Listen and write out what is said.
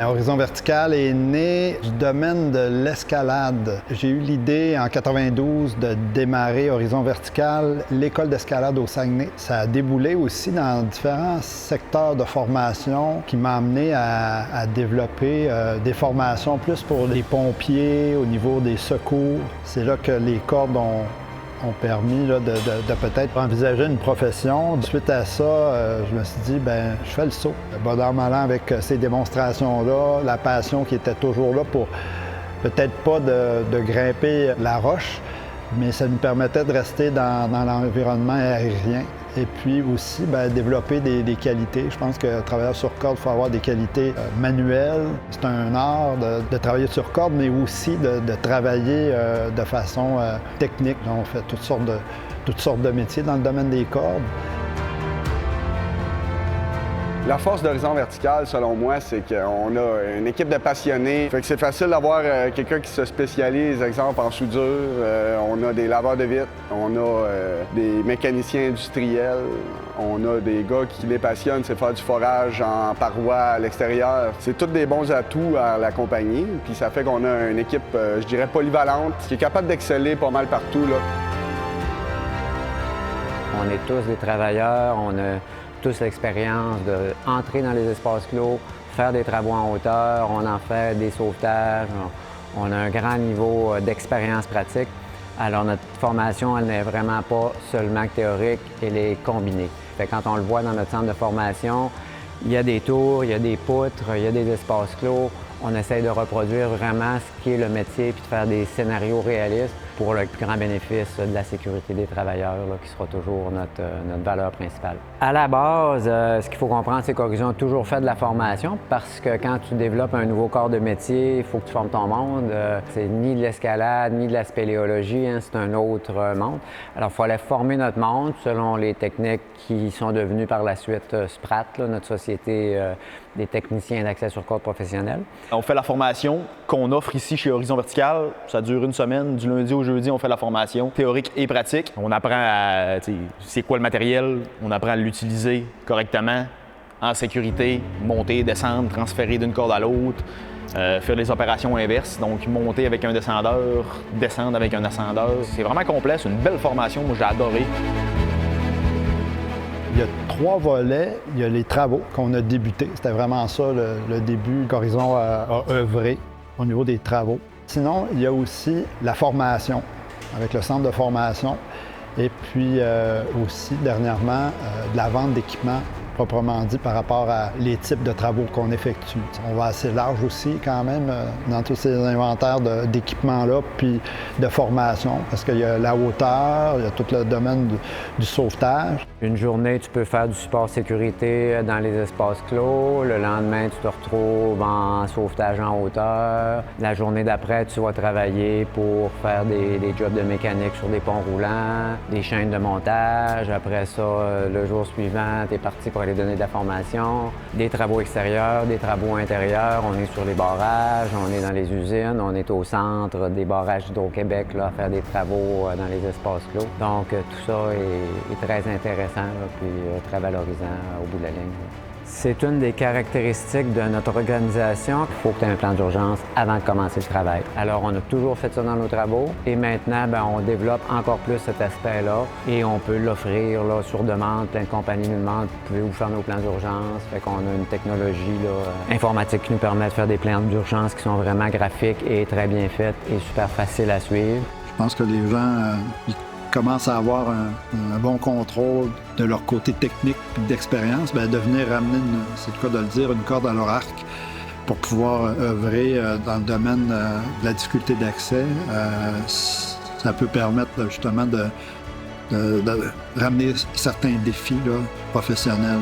Horizon Vertical est né du domaine de l'escalade. J'ai eu l'idée en 92 de démarrer Horizon Vertical, l'école d'escalade au Saguenay. Ça a déboulé aussi dans différents secteurs de formation qui m'a amené à développer des formations plus pour les pompiers, au niveau des secours. C'est là que les cordes ont permis là, de peut-être envisager une profession. Suite à ça, je me suis dit, ben je fais le saut. Bon an, mal an avec ces démonstrations-là, la passion qui était toujours là pour peut-être pas de grimper la roche, mais ça nous permettait de rester dans l'environnement aérien. Et puis aussi, bien, développer des qualités. Je pense que travailleur sur corde, il faut avoir des qualités manuelles. C'est un art de travailler sur corde, mais aussi de travailler de façon technique. On fait toutes sortes de métiers dans le domaine des cordes. La force d'Horizon Vertical, selon moi, c'est qu'on a une équipe de passionnés. Fait que c'est facile d'avoir quelqu'un qui se spécialise, exemple en soudure. On a des laveurs de vitres, on a des mécaniciens industriels, on a des gars qui les passionnent, c'est faire du forage en paroi à l'extérieur. C'est tous des bons atouts à la compagnie. Puis ça fait qu'on a une équipe, je dirais, polyvalente, qui est capable d'exceller pas mal partout, là. On est tous des travailleurs, on a tous l'expérience d'entrer dans les espaces clos, faire des travaux en hauteur, on en fait des sauvetages, on a un grand niveau d'expérience pratique. Alors notre formation, elle n'est vraiment pas seulement théorique, elle est combinée. Fait que quand on le voit dans notre centre de formation, il y a des tours, il y a des poutres, il y a des espaces clos. On essaye de reproduire vraiment ce qui est le métier puis de faire des scénarios réalistes pour le plus grand bénéfice de la sécurité des travailleurs, là, qui sera toujours notre valeur principale. À la base, ce qu'il faut comprendre, c'est qu'Horizon a toujours fait de la formation parce que quand tu développes un nouveau corps de métier, il faut que tu formes ton monde. C'est ni de l'escalade, ni de la spéléologie, hein, c'est un autre monde. Alors, il fallait former notre monde selon les techniques qui sont devenues par la suite SPRAT, là, notre société des techniciens d'accès sur corde professionnels. On fait la formation qu'on offre ici chez Horizon Vertical. Ça dure une semaine. Du lundi au jeudi, on fait la formation théorique et pratique. On apprend à, c'est quoi le matériel, on apprend à l'utiliser correctement, en sécurité, monter, descendre, transférer d'une corde à l'autre, faire les opérations inverses, donc monter avec un descendeur, descendre avec un ascendeur. C'est vraiment complet, c'est une belle formation, moi j'ai adoré. Il y a 3 volets. Il y a les travaux qu'on a débutés. C'était vraiment ça le début qu'Horizon a œuvré au niveau des travaux. Sinon, il y a aussi la formation avec le centre de formation et puis aussi dernièrement de la vente d'équipements proprement dit par rapport à les types de travaux qu'on effectue. On va assez large aussi quand même dans tous ces inventaires d'équipements-là, puis de formation, parce qu'il y a la hauteur, il y a tout le domaine du sauvetage. Une journée, tu peux faire du support sécurité dans les espaces clos. Le lendemain, tu te retrouves en sauvetage en hauteur. La journée d'après, tu vas travailler pour faire des jobs de mécanique sur des ponts roulants, des chaînes de montage. Après ça, le jour suivant, tu es parti pour aller donner de la formation, des travaux extérieurs, des travaux intérieurs. On est sur les barrages, on est dans les usines, on est au centre des barrages d'Hydro-Québec à faire des travaux dans les espaces clos. Donc tout ça est très intéressant puis très valorisant au bout de la ligne. C'est une des caractéristiques de notre organisation. Il faut que tu aies un plan d'urgence avant de commencer le travail. Alors, on a toujours fait ça dans nos travaux et maintenant, on développe encore plus cet aspect-là et on peut l'offrir sur demande. Plein de compagnies nous demandent, pouvez-vous faire nos plans d'urgence? Fait qu'on a une technologie informatique qui nous permet de faire des plans d'urgence qui sont vraiment graphiques et très bien faits et super faciles à suivre. Je pense que les gens commencent à avoir un bon contrôle de leur côté technique et d'expérience, de venir ramener, c'est le cas de le dire, une corde à leur arc pour pouvoir œuvrer dans le domaine de la difficulté d'accès. Ça peut permettre justement de ramener certains défis professionnels.